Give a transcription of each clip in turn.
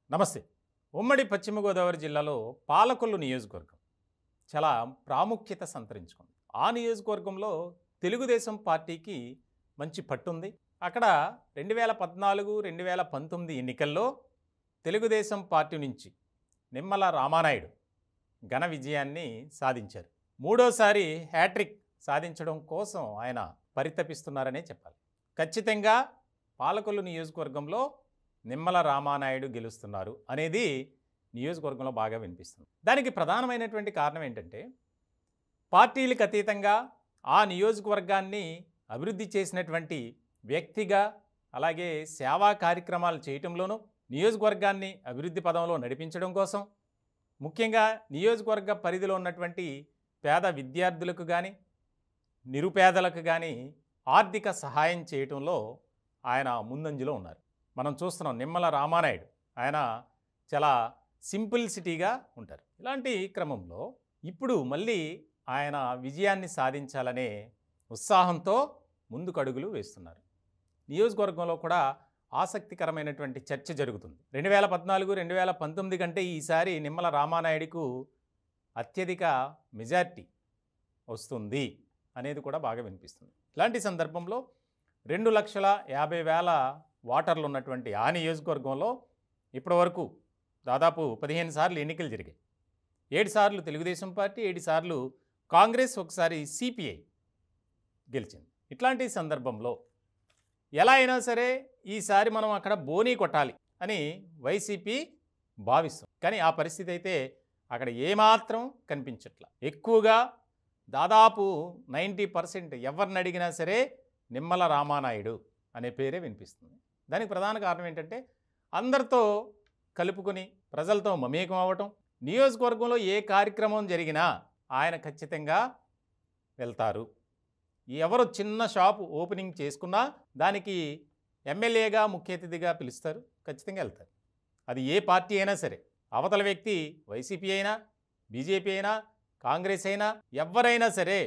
నమస్తే. ఉమ్మడి పశ్చిమ గోదావరి జిల్లాలో పాలకొల్లు నియోజకవర్గం చాలా ప్రాముఖ్యత సంతరించుకుంది. ఆ నియోజకవర్గంలో తెలుగుదేశం పార్టీకి మంచి పట్టుంది. అక్కడ 2014, 2019 ఎన్నికల్లో తెలుగుదేశం పార్టీ నుంచి నిమ్మల రామానాయుడు ఘన విజయాన్ని సాధించారు. మూడోసారి హ్యాట్రిక్ సాధించడం కోసం ఆయన పరితపిస్తున్నారనే చెప్పాలి. ఖచ్చితంగా పాలకొల్లు నియోజకవర్గంలో నిమ్మల రామానాయుడు గెలుస్తున్నారు అనేది నియోజకవర్గంలో బాగా వినిపిస్తుంది. దానికి ప్రధానమైనటువంటి కారణం ఏంటంటే, పార్టీలకు అతీతంగా ఆ నియోజకవర్గాన్ని అభివృద్ధి చేసినటువంటి వ్యక్తిగా, అలాగే సేవా కార్యక్రమాలు చేయటంలోనూ, నియోజకవర్గాన్ని అభివృద్ధి పదంలో నడిపించడం కోసం, ముఖ్యంగా నియోజకవర్గ పరిధిలో ఉన్నటువంటి పేద విద్యార్థులకు కానీ, నిరుపేదలకు కానీ ఆర్థిక సహాయం చేయటంలో ఆయన ముందంజలో ఉన్నారు. మనం చూస్తున్నాం నిమ్మల రామానాయుడు ఆయన చాలా సింప్లిసిటీగా ఉంటారు. ఇలాంటి క్రమంలో ఇప్పుడు మళ్ళీ ఆయన విజయాన్ని సాధించాలనే ఉత్సాహంతో ముందుకు అడుగులు వేస్తున్నారు. నియోజకవర్గంలో కూడా ఆసక్తికరమైనటువంటి చర్చ జరుగుతుంది. 2014, 2019 కంటే ఈసారి నిమ్మల రామానాయుడుకు అత్యధిక మెజార్టీ వస్తుంది అనేది కూడా బాగా వినిపిస్తుంది. ఇలాంటి సందర్భంలో 2,50,000 ఓటర్లు ఉన్నటువంటి ఆ నియోజకవర్గంలో ఇప్పటివరకు దాదాపు 15 సార్లు ఎన్నికలు జరిగాయి. 7 సార్లు తెలుగుదేశం పార్టీ, 7 సార్లు కాంగ్రెస్, ఒకసారి సిపిఐ గెలిచింది. ఇట్లాంటి సందర్భంలో ఎలా అయినా సరే ఈసారి మనం అక్కడ బోనీ కొట్టాలి అని వైసీపీ భావిస్తుంది. కానీ ఆ పరిస్థితి అయితే అక్కడ ఏమాత్రం కనిపించట్ల. ఎక్కువగా దాదాపు 90% ఎవరిని అడిగినా సరే నిమ్మల రామానాయుడు అనే పేరే వినిపిస్తుంది. దానికి ప్రధాన కారణం ఏంటంటే, అందరితో కలుపుకొని ప్రజలతో మమేకం అవ్వటం, నియోజకవర్గంలో ఏ కార్యక్రమం జరిగినా ఆయన ఖచ్చితంగా వెళ్తారు. ఎవరు చిన్న షాపు ఓపెనింగ్ చేసుకున్నా దానికి ఎమ్మెల్యేగా ముఖ్య అతిథిగా పిలుస్తారు, ఖచ్చితంగా వెళ్తారు. అది ఏ పార్టీ అయినా సరే, అవతల వ్యక్తి వైసీపీ అయినా, బీజేపీ అయినా, కాంగ్రెస్ అయినా, ఎవరైనా సరే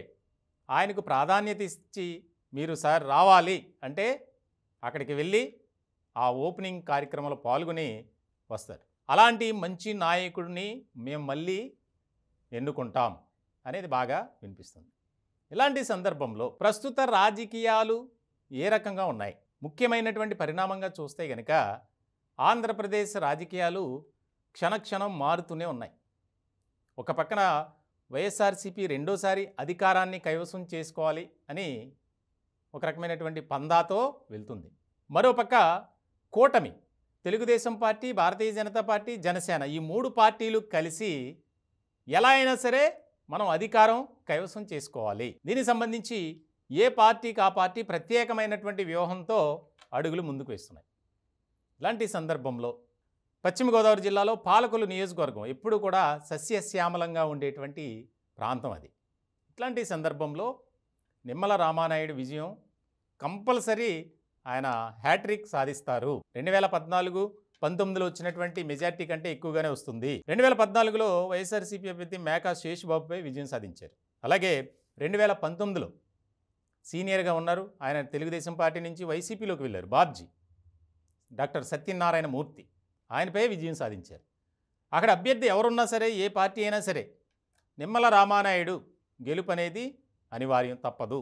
ఆయనకు ప్రాధాన్యత ఇచ్చి మీరు సార్ రావాలి అంటే అక్కడికి వెళ్ళి ఆ ఓపెనింగ్ కార్యక్రమంలో పాల్గొని వస్తారు. అలాంటి మంచి నాయకుడిని మేము మళ్ళీ ఎన్నుకుంటాం అనేది బాగా వినిపిస్తుంది. ఇలాంటి సందర్భంలో ప్రస్తుత రాజకీయాలు ఏ రకంగా ఉన్నాయి, ముఖ్యమైనటువంటి పరిణామంగా చూస్తే కనుక ఆంధ్రప్రదేశ్ రాజకీయాలు క్షణక్షణం మారుతూనే ఉన్నాయి. ఒక పక్కన వైఎస్ఆర్సీపీ రెండోసారి అధికారాన్ని కైవసం చేసుకోవాలి అని ఒక రకమైనటువంటి పందాతో వెళ్తుంది. మరోపక్క కూటమి తెలుగుదేశం పార్టీ, భారతీయ జనతా పార్టీ, జనసేన ఈ 3 పార్టీలు కలిసి ఎలా అయినా సరే మనం అధికారం కైవసం చేసుకోవాలి, దీనికి సంబంధించి ఏ పార్టీకి ఆ పార్టీ ప్రత్యేకమైనటువంటి వ్యూహంతో అడుగులు ముందుకు వేస్తున్నాయి. ఇలాంటి సందర్భంలో పశ్చిమ గోదావరి జిల్లాలో పాలకొల్లు నియోజకవర్గం ఎప్పుడు కూడా సస్యశ్యామలంగా ఉండేటువంటి ప్రాంతం అది. ఇట్లాంటి సందర్భంలో నిమ్మల రామానాయుడు విజయం కంపల్సరీ ఆయన హ్యాట్రిక్ సాధిస్తారు. 2014-19లో వచ్చినటువంటి మెజార్టీ కంటే ఎక్కువగానే వస్తుంది. 2014లో వైఎస్ఆర్సీపీ అభ్యర్థి మేకా శేషుబాబుపై విజయం సాధించారు. అలాగే 2019లో సీనియర్గా ఉన్నారు, ఆయన తెలుగుదేశం పార్టీ నుంచి వైసీపీలోకి వెళ్ళారు, బాబ్జీ డాక్టర్ సత్యనారాయణ మూర్తి, ఆయనపై విజయం సాధించారు. అక్కడ అభ్యర్థి ఎవరున్నా సరే, ఏ పార్టీ అయినా సరే నిమ్మల రామానాయుడు గెలుపు అనేది అనివార్యం, తప్పదు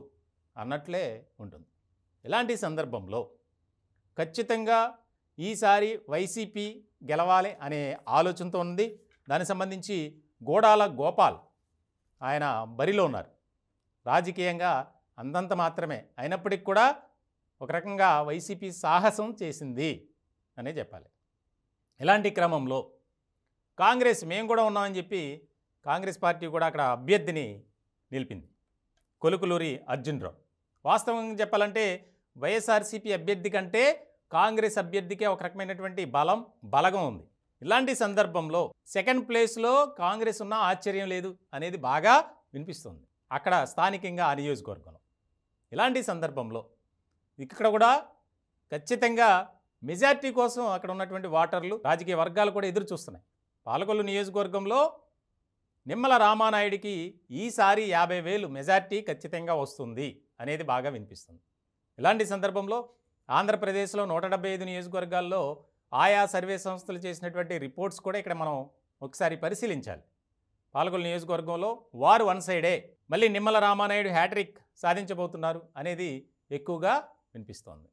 అన్నట్లే ఉంటుంది. ఇలాంటి సందర్భంలో ఖచ్చితంగా ఈసారి వైసీపీ గెలవాలి అనే ఆలోచనతో ఉంది. దానికి సంబంధించి గోడాల గోపాల్ ఆయన బరిలో ఉన్నారు. రాజకీయంగా అంతంత మాత్రమే అయినప్పటికీ కూడా ఒక రకంగా వైసీపీ సాహసం చేసింది అనే చెప్పాలి. ఇలాంటి క్రమంలో కాంగ్రెస్ మేము కూడా ఉన్నామని చెప్పి కాంగ్రెస్ పార్టీ కూడా అక్కడ అభ్యర్థిని నిలిపింది, కొలుకులూరి అర్జున్ రావు. వాస్తవంగా చెప్పాలంటే వైఎస్ఆర్సీపీ అభ్యర్థి కంటే కాంగ్రెస్ అభ్యర్థికే ఒక రకమైనటువంటి బలగం ఉంది. ఇలాంటి సందర్భంలో సెకండ్ ప్లేస్లో కాంగ్రెస్ ఉన్న ఆశ్చర్యం లేదు అనేది బాగా వినిపిస్తుంది అక్కడ స్థానికంగా ఆ నియోజకవర్గంలో. ఇలాంటి సందర్భంలో ఇక్కడ కూడా ఖచ్చితంగా మెజార్టీ కోసం అక్కడ ఉన్నటువంటి ఓటర్లు, రాజకీయ వర్గాలు కూడా ఎదురు చూస్తున్నాయి. పాలకొల్లు నియోజకవర్గంలో నిమ్మల రామానాయుడికి ఈసారి 50,000 మెజార్టీ ఖచ్చితంగా వస్తుంది అనేది బాగా వినిపిస్తుంది. ఇలాంటి సందర్భంలో ఆంధ్రప్రదేశ్లో 175 నియోజకవర్గాల్లో ఆయా సర్వే సంస్థలు చేసినటువంటి రిపోర్ట్స్ కూడా ఇక్కడ మనం ఒకసారి పరిశీలించాలి. పాలకొల్లు నియోజకవర్గంలో వారు వన్ సైడే, మళ్ళీ నిమ్మల రామానాయుడు హ్యాట్రిక్ సాధించబోతున్నారు అనేది ఎక్కువగా వినిపిస్తోంది.